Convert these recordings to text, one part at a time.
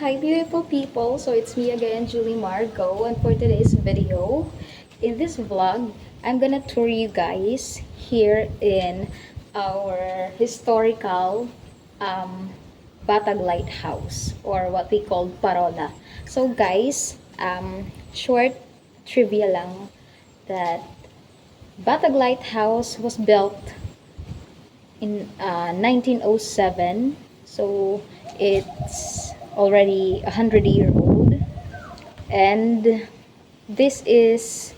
Hi beautiful people, so it's me again, Julie Margo, and for today's video, in this vlog, I'm gonna tour you guys here in our historical Batag Lighthouse, or what we call Parola. So guys, short trivia lang that Batag Lighthouse was built in 1907. So it's already 100-year old, and this is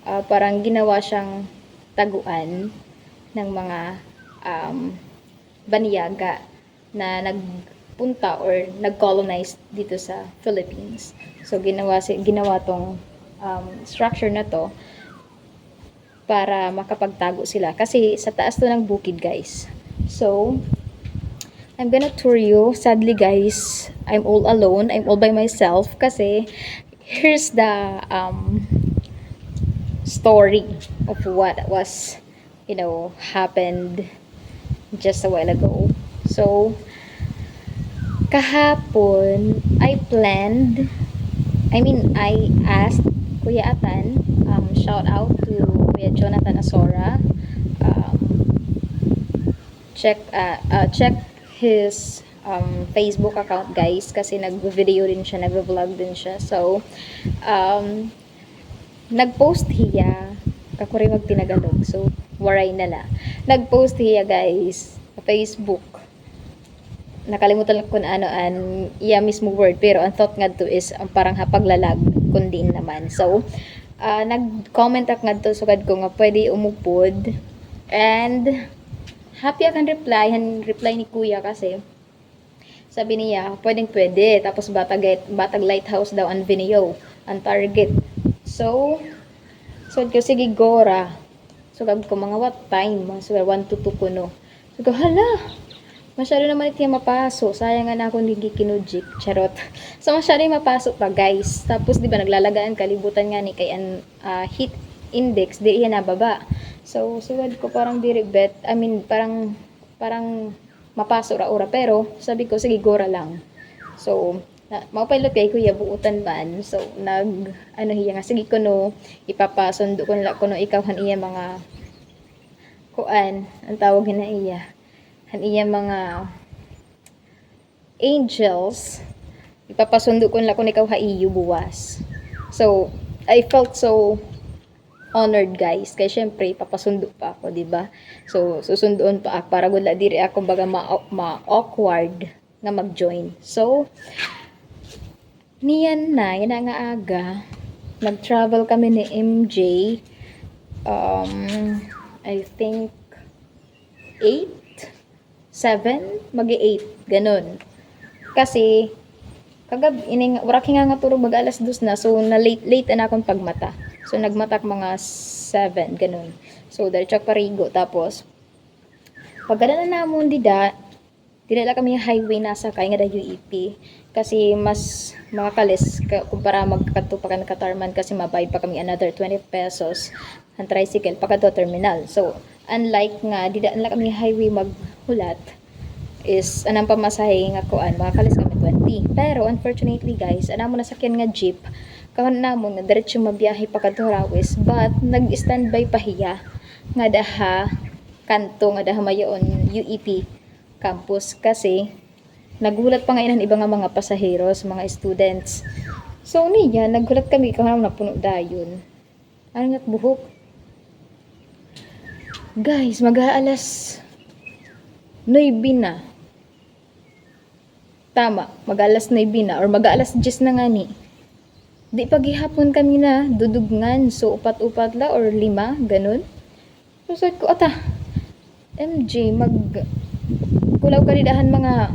parang ginawa siyang taguan ng mga um, banyaga na nagpunta or nag-colonize dito sa Philippines. So ginawa tong structure na to para makapagtago sila kasi sa taas to ng bukid, guys. So I'm gonna tour you. Sadly guys, I'm all alone. I'm all by myself kasi here's the story of what was, happened just a while ago. So kahapon, I asked Kuya Atan, shout out to Kuya Jonathan Asora, um, check his Facebook account, guys, kasi nag-video din siya, nag-vlog din siya. So nag-post hiya kako rin magtinagalog, so waray na la. Nag-post hiya, guys, sa Facebook. Nakalimutan ko na iya mismo word, pero ang thought nga to is ang parang hapaglalag kundi naman. So nag-comment ak nga to sugad ko nga pwede umupod, and happy akan reply ni kuya kasi sabi niya pwede, tapos Batag Lighthouse daw ang video, ang target. So ko sige gora, sugad ko mga what time, so 1 to 2 kuno. So hala, masyado naman iti mapaso, sayang nga na ako hindi kinujik, charot. So masyado mapaso pa, guys. Tapos di ba naglalagaan kalibutan nga ni kay heat index di iya nababa. So sugad ko parang diribet, parang mapaso ra ora, pero sabi ko sige gora lang. So maupilot kay kuya buutan ban. So hiya nga sige kuno ipapasundo ko nila kuno ikaw han iya mga kuan ang tawag na iya han iya mga angels, ipapasundo ko nila kung ikaw haiyo buwas. So I felt so honored, guys, kay syempre papasundo pa ako, di ba? So susunduon pa ako para gula diri ako baga ma-awkward nga mag-join. So niyan na nga aga nag-travel kami ni MJ, I think 8 7 magi-8 ganun. Kasi kagab ining wala nga turog mag alas 2 na, so na late na akong pagmata. So nagmatak mga 7 ganun. So diretso parigo, tapos pagkada na namon dida kami highway nasa kay nga da UEP kasi mas makakalis kumpara magkadto pa kan Katarman kasi mabayad pa kami another 20 pesos ang tricycle pagkadto terminal. So unlike nga dida na kami highway maghulat is anang pamasahe nga kuan makakalis kami 20. Pero unfortunately, guys, anamo nasakyan nga jeep karon namon nga diretso mabiyahe pagkadto Rawis, but nag-standby pa hiya nga daha kanto nga daha mayon UEP campus kasi nagulat pa nga inan iba nga mga pasaheros, mga students. So niya nagulat kami kung ano napuno dayon. Ano nga buhok? Guys, mag-aalas 9 na. Tama, mag-aalas 9 na or mag-aalas 10 na nga ni. Di paghihapon kami na dudugngan, so upat-upat la or 5 ganun. So sabi ko ata MJ kulaw kanidahan mga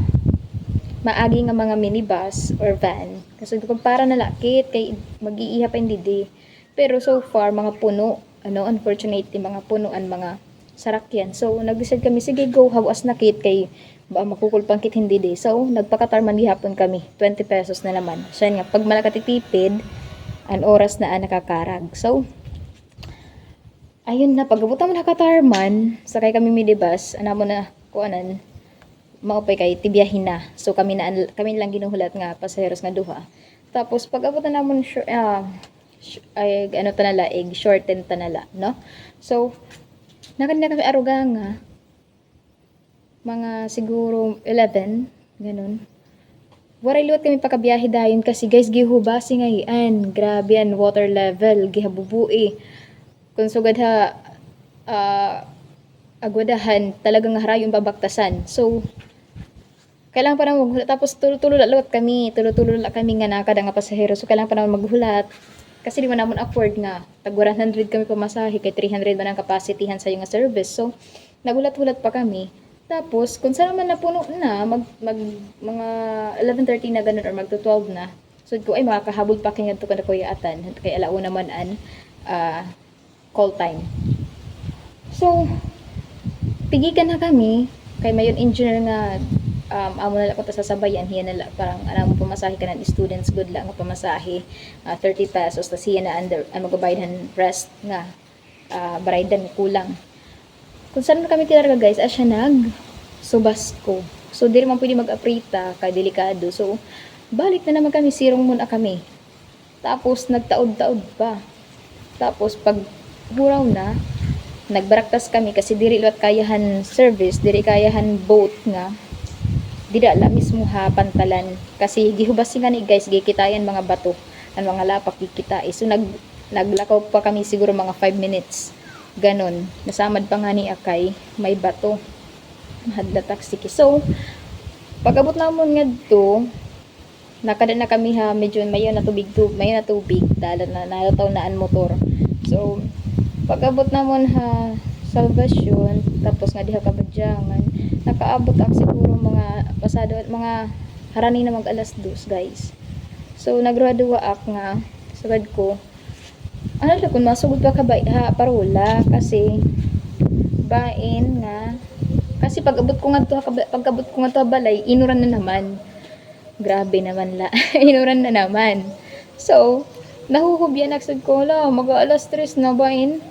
maagi nga mga minibus or van kasi kung para nalakit kay mag-iiha pa hindi. Pero so far mga puno, unfortunately mga punuan mga sarakyan. So nag-decide kami sige go hawas na kit kay ba makukulpang kit hindi di. So nagpakatarman gihapon kami 20 pesos na naman. So yan nga pag malakatitipid an oras na nakakarag. So ayun na, pagkabutan mo nakatarman sakay kami minibus, mo na kuanan maupay kay tibiyahin na. So kami lang ginuhulat nga pasaheros nga duha. Tapos pag abot na namon ay ano tanala shorten tanala, no? So nakanda kami aruga nga mga siguro 11 ganun. Waray luwat kami pakabiyahe dayon kasi guys gihubasi nga hian. Grabe yan water level gihabubui. Kung sugad ha agwadahan talagang harayon babaktasan. So kailangan pa naman maghulat. Tapos tulo-tulo lalawat kami. Tulo-tulo la kami nga nakada nga pasahero. So kailangan pa naman maghulat. Kasi di man namon afford nga. Tag 100 kami pamasahe kay 300 man ang capacity han sa yung service. So nagulat-hulat pa kami. Tapos, kung saan naman napuno na, mga 11:30 na ganun or magto 12 na, so ko ay makakahabol pa kaya to kada kuya atan, kay alauna naman an call time. So, pigikan na kami, kay mayon engineer nga, amo na lang ko ta sasabayan, hiya na lang, parang mo pamasahe ka ng students, good lang nga pamasahe, 30 pesos, tas hiya na magabayad ng rest nga, baraydan kulang. Kung saan kami tinarga guys, siya subas ko. So, di naman pwede mag-aprita, kay delikado. So, balik na naman kami, sirong muna kami. Tapos, nagtaod-taod pa. Tapos, pag huraw na, nagbaraktas kami kasi diri liwat kayahan service, diri kayahan boat nga. Dira la mismo ha pantalan. Kasi gihubasi nga ni guys, gikitayan mga bato, ang mga lapak gikitai. So, naglakaw pa kami siguro mga 5 minutes. Ganon. Nasamad pa nga ni Akay, may bato. Hadla taxi. So, pag-abot namon ngadto, nakada na kami ha, medyo mayo na tubig, dahil nalataw na ang motor. So, pag-abot namon ha, Salvation, tapos nga diha kabadyangan, nakaabot ak siguro mga pasado, mga harani na mag alas 2 guys. So, nagradua ak nga, sagad ko, ano lang kung masugod pa ka ba parola kasi bain nga kasi pag-abot ko nga to balay inuran na naman, grabe naman la inuran na naman. So nahuhubyan nagsad ko la mag-alas 3 na bain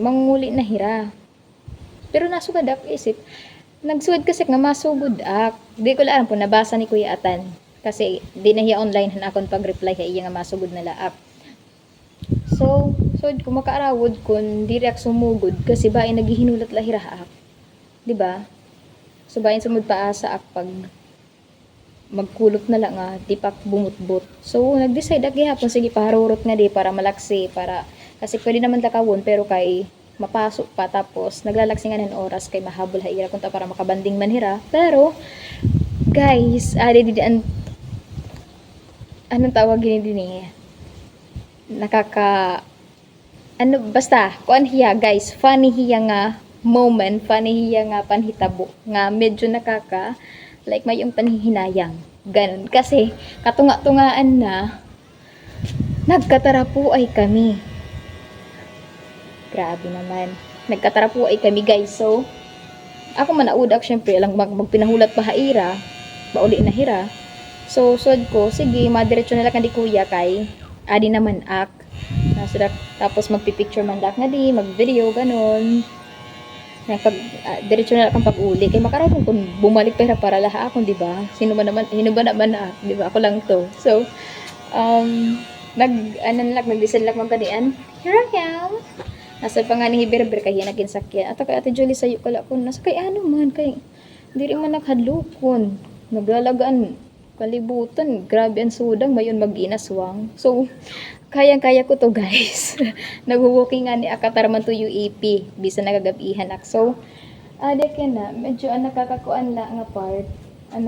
manguli na hira, pero nasugad ak isip nagsugad kasi nga masugod ak di ko lang po nabasa ni Kuya Atan. Kasi di na hiya online han akon pag-reply kay iya nga masugod na laak. So kung makaarawod kun diri ak sumugod kasi bain naghihinulat lahira ak. Di ba? So bain sumud paasa ak pag magkulot na lang nga tipak bumutbot. So nag-decide ak gihapon sige paharurot nga di para malaksi para kasi pwede naman takawon pero kay mapasok pa tapos naglalaksi nga ng oras kay mahabol ha ira kunta para makabanding man hira. Pero guys, anong tawag din basta kuan hiya guys, funny hiya nga moment, funny hiya nga panhitabo nga medyo like may yung panhihinayang ganun kasi katunga-tungaan na nagkatarapo ay kami, grabe naman, nagkatarapo ay kami guys. So ako man naudak syempre lang magpinahulat pa haira bauli na hira. So, ko, sige, madiretso na lang di kuya kay adi naman ak. Tapos magpipicture man dak nga di, mag-video, ganun. Diretso na lang ang pag-uli. Kay makaroon kung bumalik para laha akong, di ba? Sino ba naman ak, di ba? Ako lang to. So, nag-design lang magkanian. Here I am. Nasa pa nga ni Hiberber kaya naginsakyan. Ato kay Ate Julie sayo kala ko, nasa kay ano man, kay diri man naghadlokon. Naglalagaan kalibutan, grabe ang sudang mayon mag-inaswang. So kayang-kaya ko to guys. Nag-walking nga ni akatarman to UAP bisa nagagabihan ak. So adik yan na medyo ang nakakakuan la nga part, ang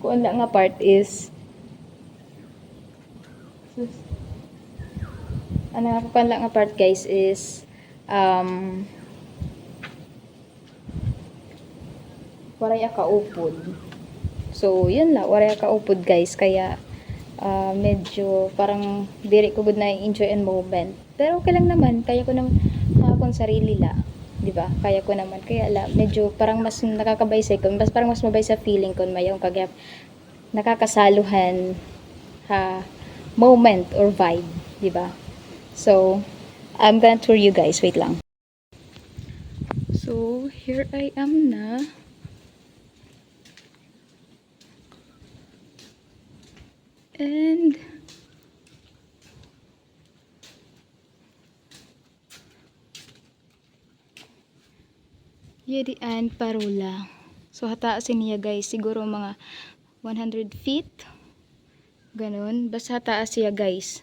kuan la nga part is ang nakakakuan la nga part guys is waray kaupod. So, yun lang, waray kaupod guys. Kaya, medyo parang diri ko good na enjoy and moment. Pero okay lang naman. Kaya ko naman akong sarili la. Diba? Kaya ko naman. Kaya medyo parang mas nakakabaysay ko. Parang mas mabay sa feeling ko. Mayroong kagaya nakakasaluhan moment or vibe. Diba? So, I'm gonna tour you guys. Wait lang. So, here I am na. And Yedian Parola. So, hataasin niya guys. Siguro mga 100 feet. Ganun. Basta hataas siya guys.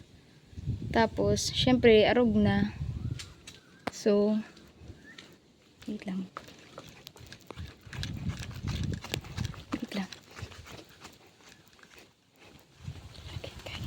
Tapos, syempre, arog na. So, wait lang. Wait lang. Okay.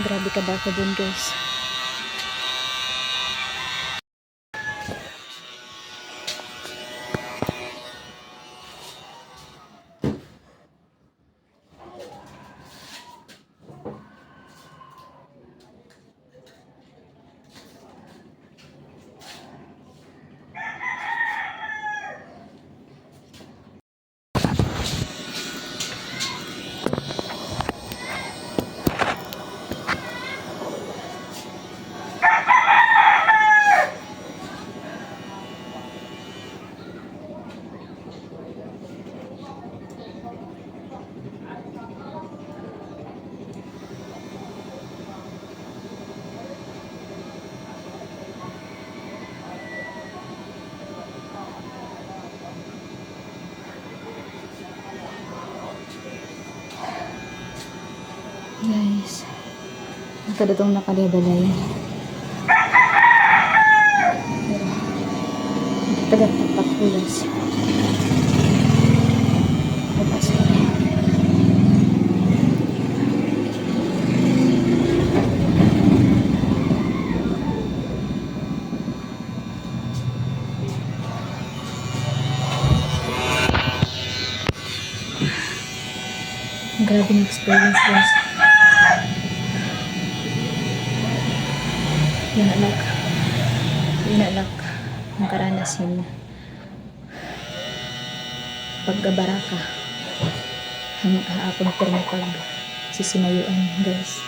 Grabe ka ba dun guys. Guys, nakadatong nakalibalay. Tagat-tapat kulas. Lepas ini. Grabe na experience guys. Yan anak ang karanasin pagkabaraka ang haapong permapag sisimayuan guys.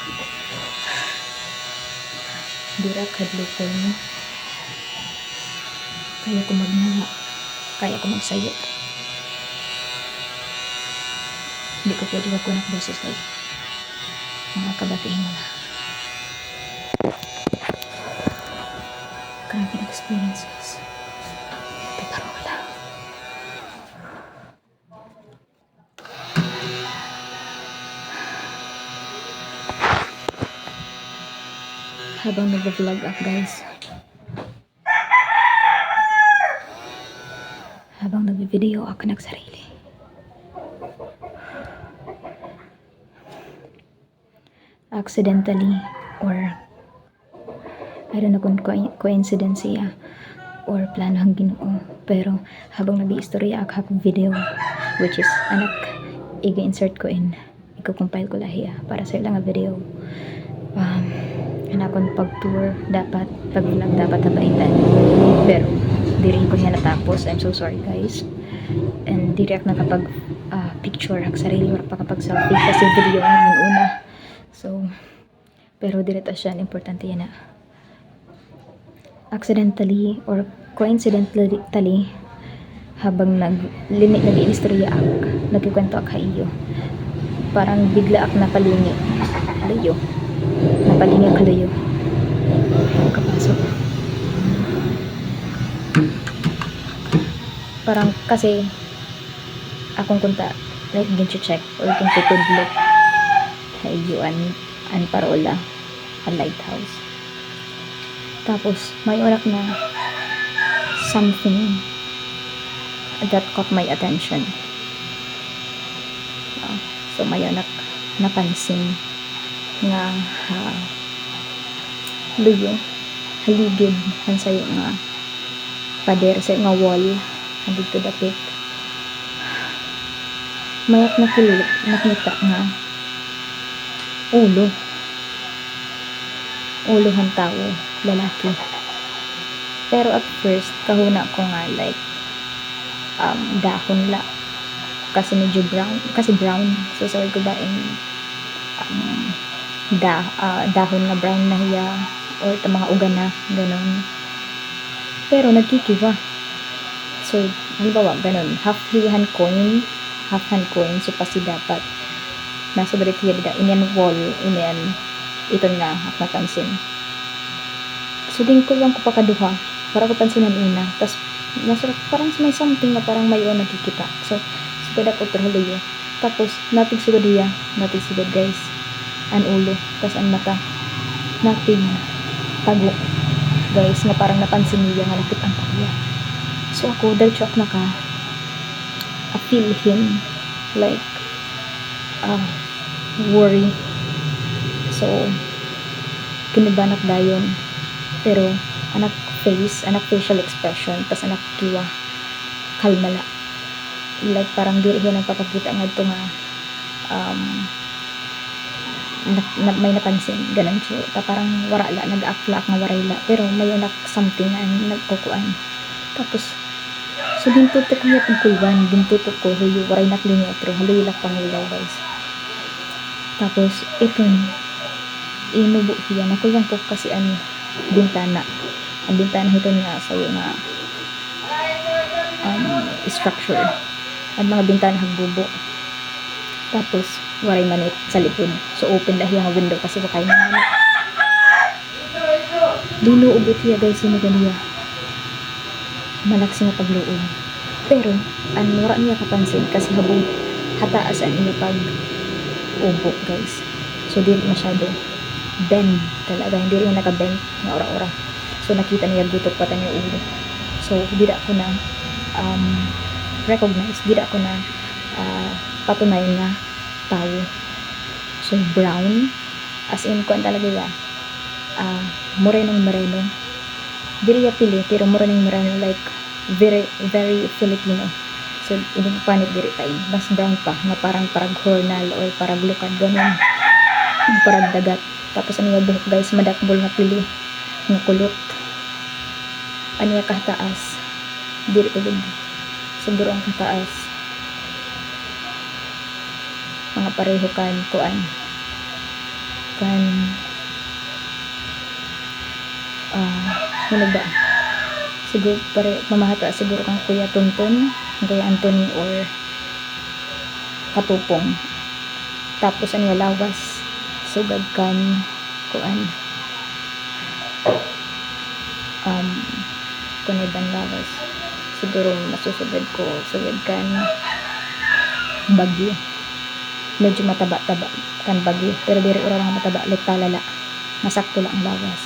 Dira kadlokon kaya ko magnaha, kaya ko magsayo. Hindi ko pwede wag ko nakboses kayo mga kabatiin mo na. Grabe na experiences. Parola. Habang nag-vlog ako guys. Habang nag-video ako nagsarili. Accidentally or I don't know kung coincidence siya or plano ang Ginoo, pero habang nag-iistorya ako video which is anak i-insert ko in i-compile ko lahiya para sa ilang video anakon pag-tour dapat pag-vlog dapat nabaitan pero diri ko niya natapos. I'm so sorry guys, and diri ako nakapag picture ang sarili or pakapag selfie kasi video naman una. So pero direta siya importante yan na accidentally or coincidentally habang nag-iistorya ak nagkikwento ak iyo parang bigla ak napalingi kalayo kapasok parang kasi akong kunta like gin-check or gin-tutudlok kayo an parola a lighthouse. Tapos may orak na something that caught my attention. So may orak napansin nga luyo haligid han sayo nga pader sa nga wall dito dapit Mayak nakita nga ulo han tao, lalaki. Pero at first kahuna ko nga like dahon la, kasi medyo brown, so sabi ko ba dahon na brown na hiya or mga ugan na ganon. Pero nagkikiwa, so halimbawa ganon, half hand coin, so pasi dapat nasa balik hiya dida inyan wall, inyan iton nga napansin. So din ko lang ko pakaduha para ko pansinan una, tas nasa parang may something na parang may nakikita. So kada ko turhuluyo, tapos natig sugod guys an ulo, tas an mata natig tago guys, nga parang napansin niya nga lapit ang pagya. So ako diretso ak naka feel him like worry. So kinibanak dayon, pero anak facial expression, tas anak kiwa kalmala, like parang diri siya nagpapakita nga ito nga may napansin ganon siya, parang warala nag-act nga warayla, pero may anak something nga nagkukuan. Tapos so gintutok niya pagkulban, gintutok ko huyo waray naklinya, pero haloy lak pangilaw guys. Tapos itong inubo siya, nakulbang ko kasi ang bintana ito nga sayo nga structure at mga bintana hagbubo. Tapos waray manit sa likod, so open dahil yung window kasi wakay na manit. Dinuubot siya guys, yung ganiya malaksi nga pagluob, pero wala niya kapansin kasi habong hataas ang iya pag ubo guys. So di masyado bend talaga, hindi rin naka-bend nga ora-ora. So nakita niya gutok pa niya ulo. So di ako na recognize, di ako na patunay nga tao. So brown, as in kuan talaga ya, morenong diri ya pili, pero morenong like very Filipino. So ini panit diri tayo bas brown pa nga parang parag hornal or parag lukad ganon, parag dagat. Tapos aniya buhok guys madakbol nga pili nga kulot, aniya kahtaas diri tubig siguro ang kahtaas mga pareho kan ano ba siguro pare mamahata siguro kang Kuya Tonton, Kuya Anthony or Katupong. Tapos aniya lawas sugad kan ibang lawas siguro masusugad ko sugad kan bagyo, medyo mataba kan bagyo, pero diri ura lang mataba like talala, nasakto lang ang lawas.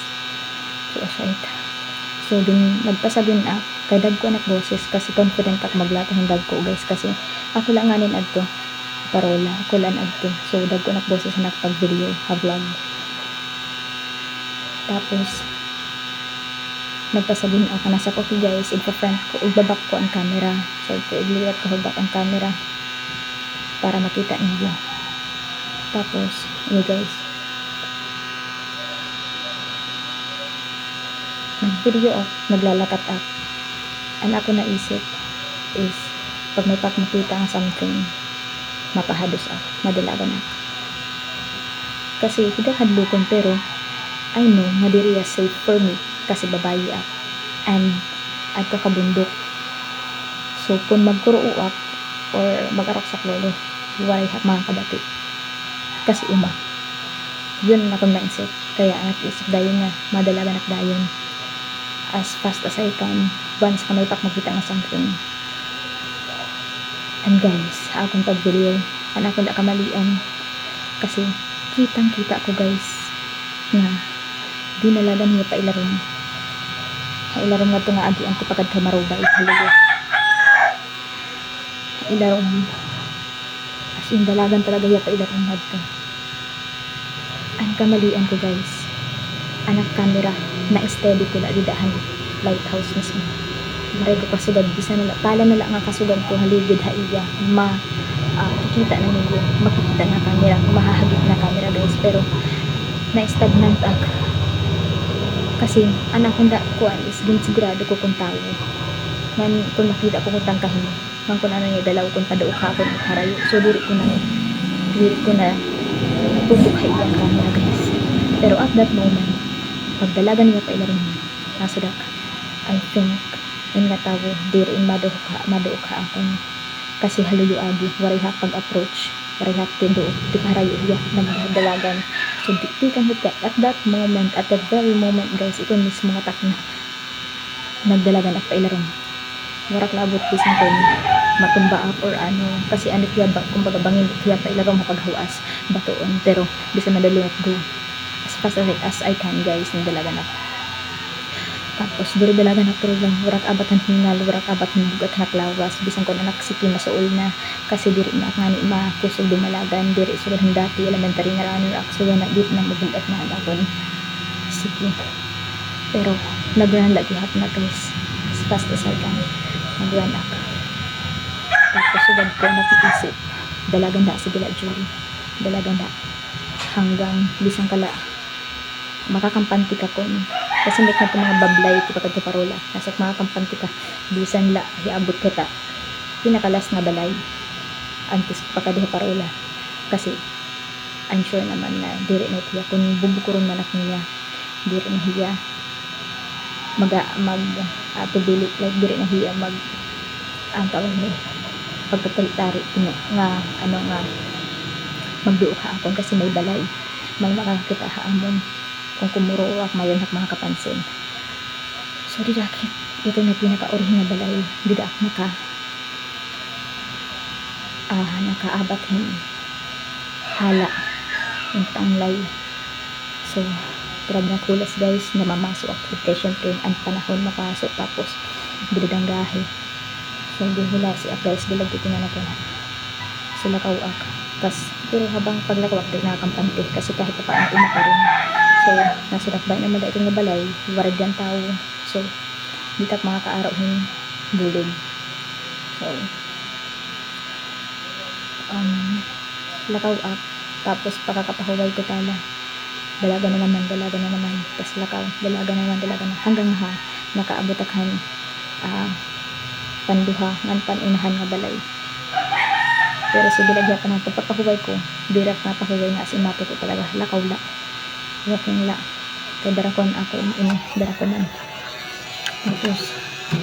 So asya ita, so din nagpasabin kay dagko anak boses kasi confident ak maglatong dagko guys, kasi ako lang nganin adto parola, ako lang adto, so dagko anak boses na pag video vlog. Tapos nagpasabin ako nasa ko guys, ibaback ko ang camera, so igliwat ko back ang camera para makita niyo. Tapos guys nag-video ako, naglalakat ako. Ang ako naisip is pag may makita ng something, mapahados ako, madalagan ako. Kasi hindi hadlukon, pero I know madiri safe for me kasi babayi ako and ato kabundok. So kung magkuruo ako or magarok sa klolo, waray mga kabati kasi yun na akong mindset. Kaya nag-isip dayon nga madalagan at dayon as fast as I can once ka may makita ng something. And guys, akong pag-video anak ko na kamalian kasi kitang kita ko guys nga dinalagan niya pa ilarom nga ito nga agi ang tipagad kay marubay ilarom, as in dalagan talaga niya pa ilarom nga ito. Ang kamalian ko guys, anak camera na steady ko na didahan lighthouse mismo, maray ko kasugad bisa nila pala nila nga kasugad ko haligid haiya kikita na ninyo, makikita na camera, mahahagip na camera guys, pero na-stagnant ako kasi anak ko kuan is sigurado ko kung tao man kung makita ko kung tangkahin man kung ano niya dalaw kung padao ka ako harayo, so diri ko na bubukhay ang camera guys. Pero at that moment pagdalagan niya pa ilaron nasudak, I think in nga tao diri in mado ka akong kasi haluyo agi waray ha pag-approach, waray ha tindo di harayo ya nagdalagan. So di kang hita at that moment, at that very moment guys, ito mismo nga tak na nagdalagan at pailaron warak labot bisan ko matumba up or ano, kasi ano kaya ba kumbaga bangin kaya pailaron mapaghawas batoon, pero bisan madali at go as fast as I can guys, nagdalagan ako. Tapos diri dalagan na pero lang warak abatan hingal, warak abatan bugat naklawas bisan ko anak siki masuol na kasi diri na ngani makusog dumalagan diri sulod dati elementary na runner ak so na diri na mabugat na daton siki, pero nagran lagi hap na guys as fast as I can nagran ak. Tapos sugad ko napiisip dalagan na sige la jury dalagan na hanggang bisan kala makakampanti ka kon kasi may ka mga bablay ito pagka parola nasa makakampanti ka bisan la hiabot ko ta pinakalas nga balay antes pagka parola kasi I'm sure naman na diri na hiya kung bubukuron man ako niya diri na hiya mag tubilit like diri na hiya mag ang tawag ni pagkatalitari nga ano nga magduo ka akon kasi may balay may makakita haamon kung kumuro ak mayon hak mga kapansin. So didakit ito na pinaka-original balay didak nakaabat hin hala yung tanglay. So grabe na kulas guys na mamasok ako kaya syempre ang panahon mapasok tapos bidadanggahe. So dihula si ak guys bilag dito na natin sila kauak tas pero habang paglakawak din nakakampante kasi kahit pa paano umaka rin. So nasa dakbay naman dahil nga balay warag yan tao, so ditak mga kaaraw hin bulog. So lakaw up tapos pagkakapahuway ko tala dalaga na naman tapos lakaw dalaga na hanggang ha nakaabot akhan panduha ngan panunahan nga balay. Pero sige lagya pa ng pagpapahuway ko direct na pahuway nga as imato ko talaga lakaw la walking la kay darakon ako darakonan. Tapos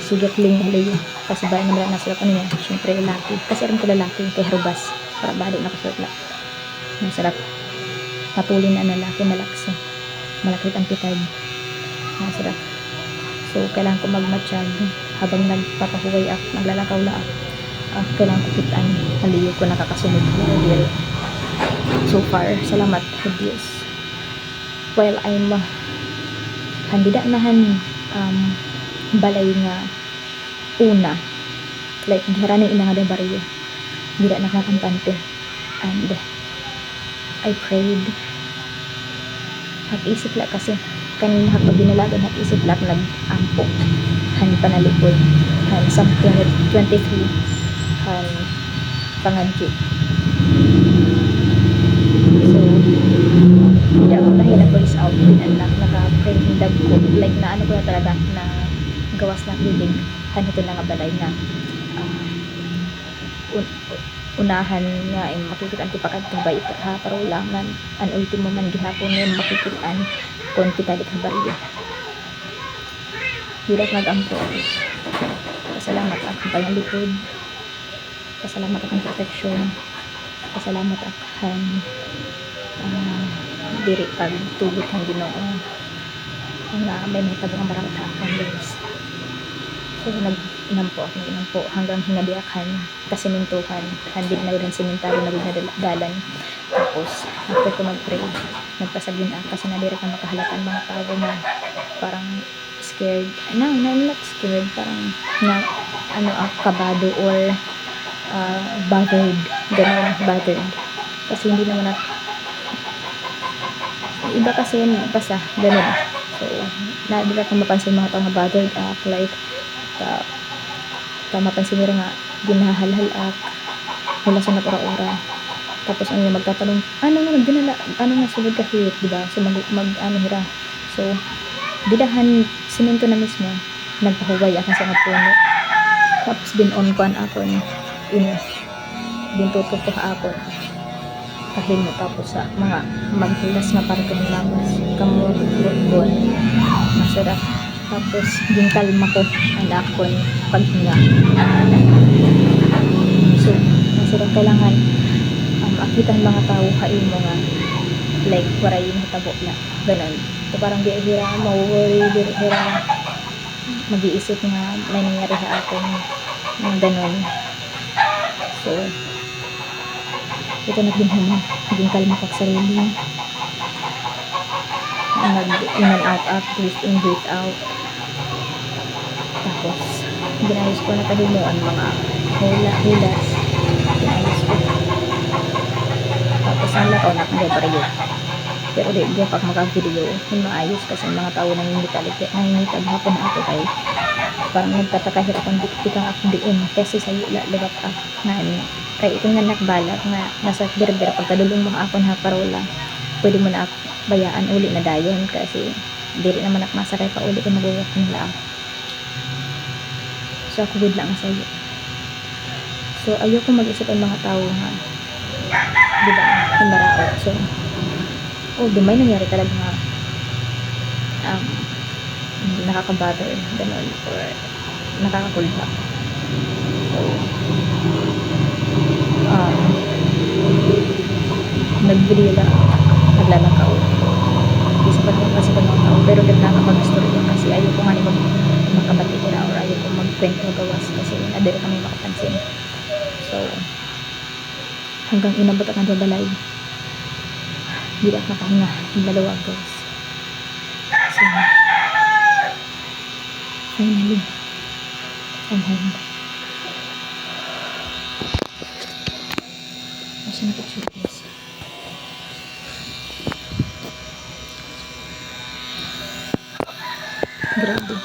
sigat ling halayo kasi ba naman na sila kanina syempre lalaki kasi aram ko lalaki kay harubas para bado nakasuot la masarap matulin na lalaki malakso malakit ang pitag masarap. So kailangan ko magmatsyag habang nagpapahuway ako naglalakaw la ako kailangan ko kitaan halayo ko nakakasunod ko diri. So far salamat sa Diyos while I'm handida nahan balay nga una like giharani ina nga baryo dida nakakampante and I prayed hag-isip la kasi kanina hapag dinalagan hag-isip la nag-ampo han panalikod han something at 23 han panganji. So hindi ako dahil na voice out din anak naka-pray hindag ko like na ano ko na talaga na gawas ng bibig hanito na nga balay nga unahan nga ay makikitaan ko pagkatubay ha parulangan an ultimo man gihapon nga makikitaan kung pitalik ha baryo hirap nag-ampo. Pasalamat akong pangalikod, pasalamat akong proteksyon, pasalamat akong diri pag tugot ng Ginoo nga may mahitabo nga marangta akong guys. So nag-inampo hanggang hinadiakan kasimintuhan handid na rin simentado na dalan. Tapos after ko mag-pray nagpasagin kasi nadiri ka makahalatan mga tao nga parang scared. No, I'm not scared, parang na kabado or bothered, gano'n, bothered kasi hindi naman iba kasi yun basta gano'n. So nadira kang mapansin mga tao nga bothered like mapansin nila nga ginahalhal hulasan na ora-ora. Tapos ano yung magtatanong, ano nga nagdinala, ano nga sulod ka hit, di ba? So ano hira. So didahan simento na mismo, nagpahuway ako sa mga puno. Tapos binon ko an akon ino. Bintot ko po kaapon. Kahimo tapos sa mga maghulas nga para kang labas. Kamo bon. Masarap. Tapos ginkalma ko ang akon paghinga. So masarap kailangan akitan mga tao kaimo nga like waray mahitabo na ganon. So parang di hira worry di hira mag-iisip nga may nangyari sa akin ng ganon. So ito naging kalma ka sa sarili, mag in and out, breathe in, breathe out. Tapos ginayos ko na kahimuan mga hulas, ginayos ko. Tapos ang lakaw na kanya pareyo, pero di pag maka-video yung maayos kasi mga tao nangingitab hapon na ako kay parang nagtatakahit akong diktikang akong diin kasi sa yula libat na kay ito nga nakbalak nga nasa birber pagkadulong mo akon ha parola pwede mo na bayaan uli na dayon kasi dili naman ak masakay pa uli kung magawak nila so ako good lang sa iyo. So ayoko mag-isip ang mga tao nga di ba himaraot. So di may nangyari talaga nga nakaka-bother ganun or nakakakulba. So nag-video lang naglalakaw isa pa naman kasi mga tao pero nagkakapag-storya kasi ayaw ko nga ni magkabati ko na or ayaw ko magkwento gawas kasi nadiri kami makapansin. So hanggang inabot ako ng balay hindi ako makahinga yung dalawa guys. So finally I'm home. Kasi na picture guys. Grabe.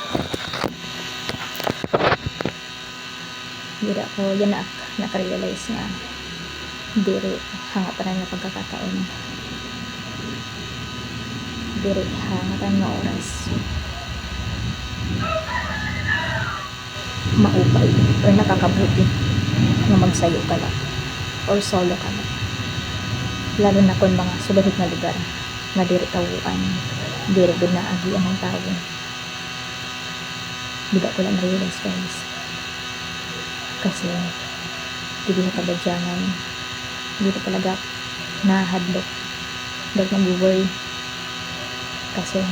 Hindi ako yan nakarealize na diri hangatan na pagkakataon. Diri hangatan na oras. Maupay or nakakabuti na magsayo ka lang or solo ka lang. Lalo na kung mga sulahit na lugar na diri tawuan, diri good na agian ng tao. Di ba ko lang na-realize guys kasi hindi na kabadyangan dito talaga nahadlok dahil mag-worry kasi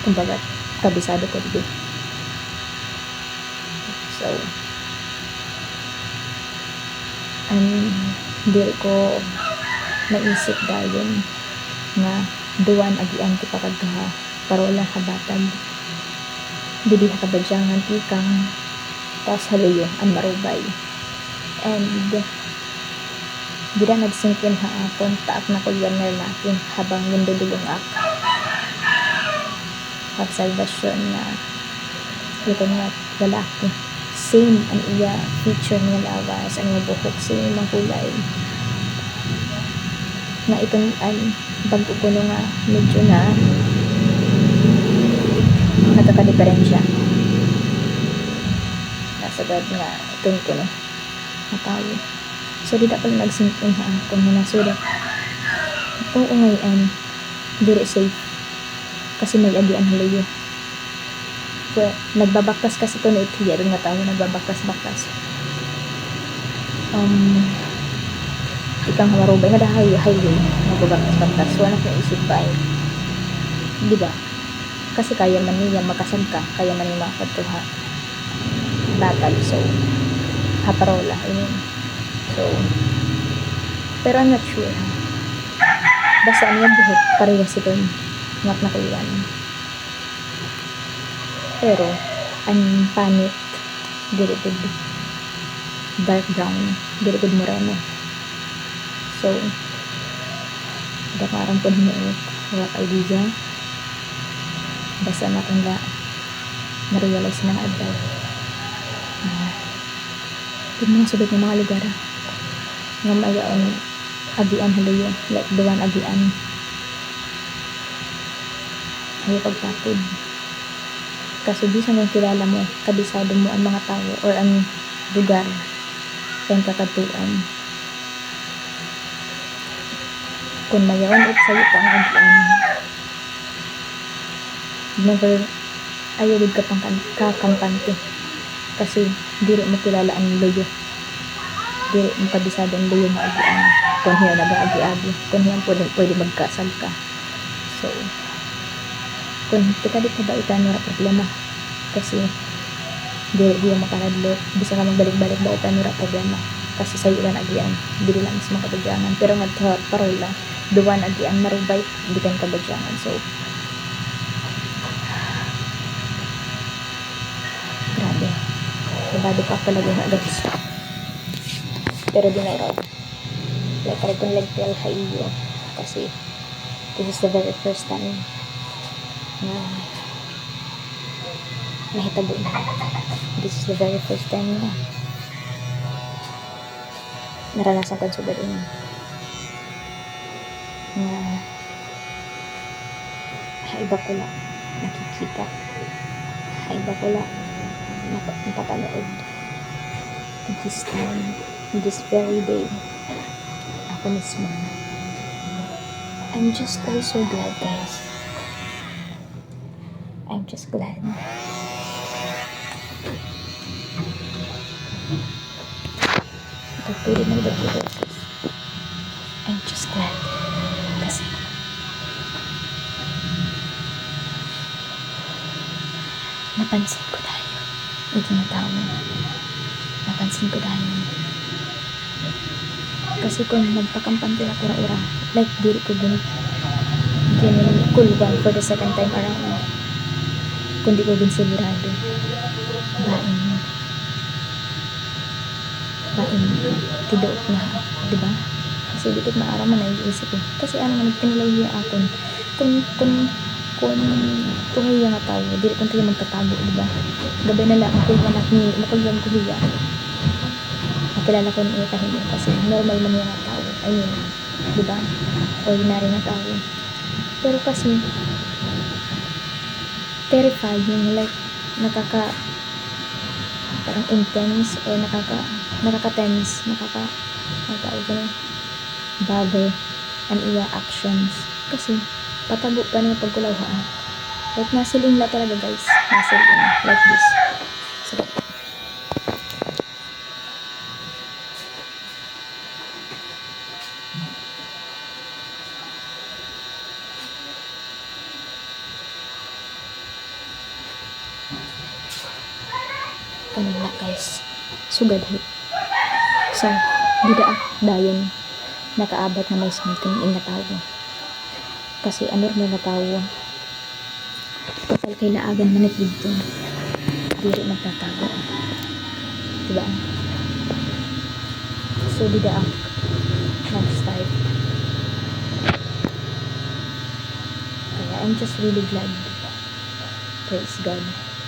kumbaga kabisado ko dito. So diri ko naisip dahil nga duwan agian ti pakagha parola habatag dili kabadyangan ikang taas haluyo ang marubay and gida nagsingkin haapon taak na ko yan nga natin habang nindulong ak observation na ito nga lalaki same ang iya feature nga lawas ang mga buhok same ang kulay nga itong bago ko nga medyo na nagkakadiferensya nasagad nga itong ko na tao. So di da pala nagsinkin ha ako na nasulat oo ngayon diri safe kasi may agian halayo. So nagbabaktas kasi ito na itiya rin nga tao nagbabaktas-baktas ikang hamarubay nga dahay highway nagbabaktas-baktas wala kong isip ba di ba kasi kaya man niya makasag ka kaya man niya makapagtuha batag so haparola so pero I'm not sure basta niya buhok parehas ito not nakuyan pero ang panit very good dark brown very good moreno so dakarang po hinuot wala idea basta natin na realize na adult Kung mga subit ng mga lugar nga mayaon agian halayo, like duwan agian ayaw pagtapod. Kasi di sa nang kilala mo, kabisado mo ang mga tao or ang lugar kayong kakatuan. Kung mayawan it sa'yo pa ang agian, never ayaw ka pang kakampante. Kasi dili mo kilala ang luyo. Dili mo kabisado ang luyo nga agian. Kung hiya nag-agi-agi. Kung hiya pwede magkasal ka. So, kung tika di pa ba itan wala problema. Kasi dili makaradlok. Bisa ka magbalik-balik ba itan wala problema. Kasi sa'yo lang agian. Dili lang sa mga kabadyangan. Pero nga parola, duwan agian marubay. Hindi ka kabadyangan. So, grabe. Kabado pa palagi nga guys. Pero di na raw. Like, parang kung nag-tell sa iyo. Kasi, this is the very first time na nahitabo na. This is the very first time na naranasan ko sa galing na haiba ko lang nakikita, haiba ko lang napapanood. This time, this very day, ako mismo, I'm just also glad guys. I'm just glad. Pagpili ng dagdag. I'm just glad. Kasi napansin ko tayo. Ito na tao. Napansin ko tayo. Kasi kung nagpakampante na ura-ura, like diri ko kulban for the second time around. Kundi ko sigurado. Bain tidoot na, diba? Kasi di ko maara man naiisip ko. Kasi ano man pinilay akon. Kung hiya nga tao, di ko tayo magkatago, diba? Gabay na lang ako yung anak ni mapagyan ko hiya. Nakilala ko niya kahiya kasi normal man yung tao. I mean, diba? Ordinary na tao. Pero kasi terrified yung like parang intense or nakaka-tense, bother ang iya actions. Kasi patabo pa niya pagkulawhaan. Like nasiling la talaga guys. Nasiling like this. So, ano na guys, sugad hit. So, dayon nakaabat na may something in natawo. Kasi anormal na tawo. Kapal kay laagan manit dito. Diri magtatago. Diba? So, nag-start. Kaya I'm just really glad. Praise God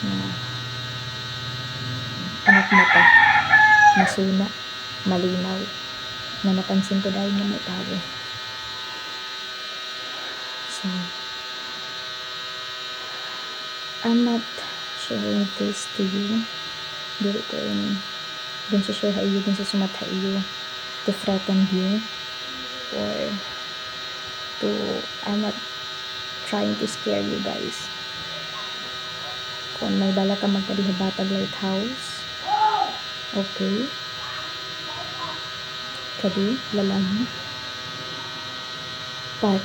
na anak mata, masuna, malinaw, na napansin ko dahil na may tao. So, I'm not sharing this to you. Dili ko yun. Dun sa share ha iyo, dun sa sumat ha iyo, to threaten you, or I'm not trying to scare you guys. Kung may bala ka magkadihabatag lighthouse, okay, kadi lalang, but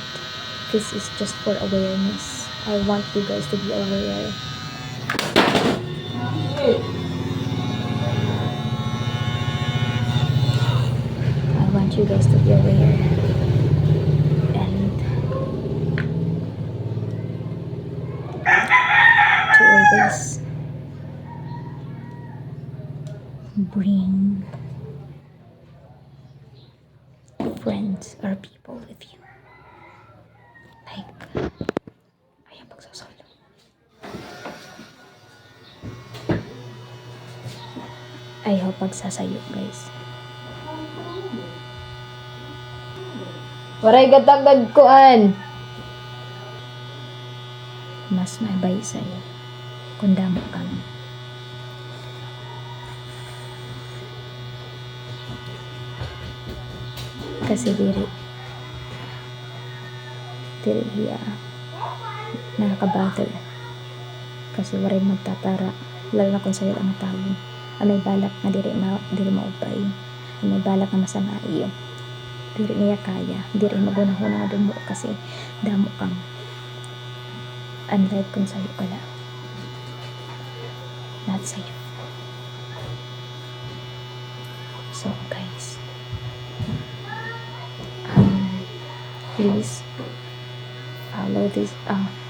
this is just for awareness. I want you guys to be aware. I want you guys to be aware and to always bring friends or people with you. Like, ayan pagsasalo. ayaw pagsasayo guys. Waray gatagad kuan. Mas maibay sa'yo kung damo ka. Kasi diri hiya nakaka-bother. Kasi waray magtatara, lalo na kung sa'yo ang tao. May balak na diri maupay. May balak na masama iyo. Diri niya kaya, diri magunahuna dumo kasi damo kang. Unlike kung sa'yo ka lang. Not safe. So guys, please follow this,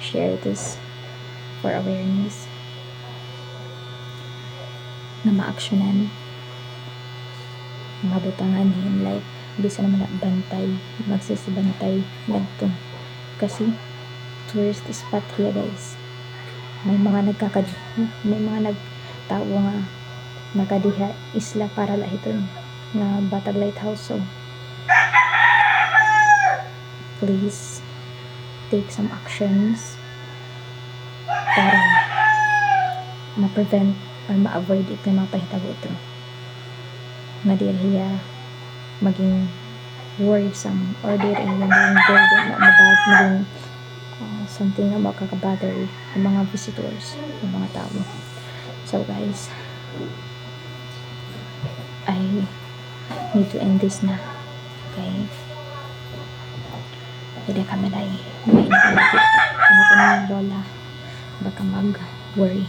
share this for awareness na ma-actionan, mabutangan him, like bisa naman bantay, magsisibantay nagto. Kasi tourist spot here guys. May mga nagtawo nga nakadiha isla para lahiton na Batag Lighthouse. So please take some actions para ma-prevent or ma-avoid it na mga pahitabo ito na diriya maging worrisome or diriya maging burden na maging something na makakabother ng mga visitors, ng mga tao. So guys, I need to end this na. Okay? Hindi kami na mainit. Ano ko ni Lola baka mag-worry.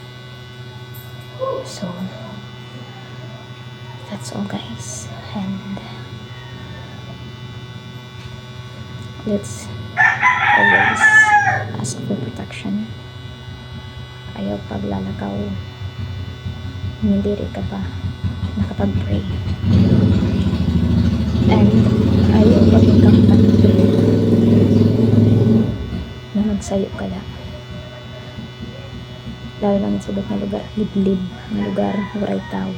So that's all guys, and let's always ask for protection. Ayaw paglalakaw, hindi ka pa nakapag-pray, and ayaw pagkakapag na magsayo ka lang, lalo lang sa na lugar, liblib na lugar, waray tao,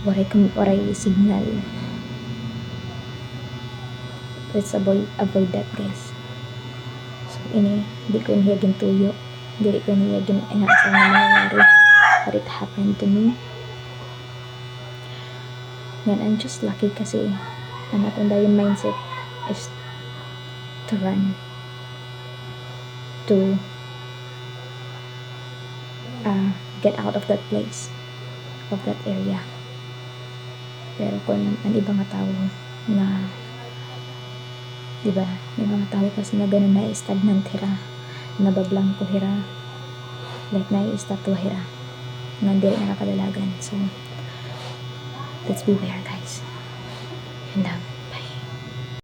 waray signal. Let's avoid that guys. So ini di ko inihagin tuyo, di ko inihagin inasa na nangyayari, but it happened to me. And I'm just lucky kasi ang natanda yung mindset is to run, to get out of that place, of that area. Pero kung ang ibang tao na, diba, may mga tao kasi na ganun na stagnant hira, nabablanko hira, like na istatwa hira, na hindi nakakadalagan. So let's beware guys, and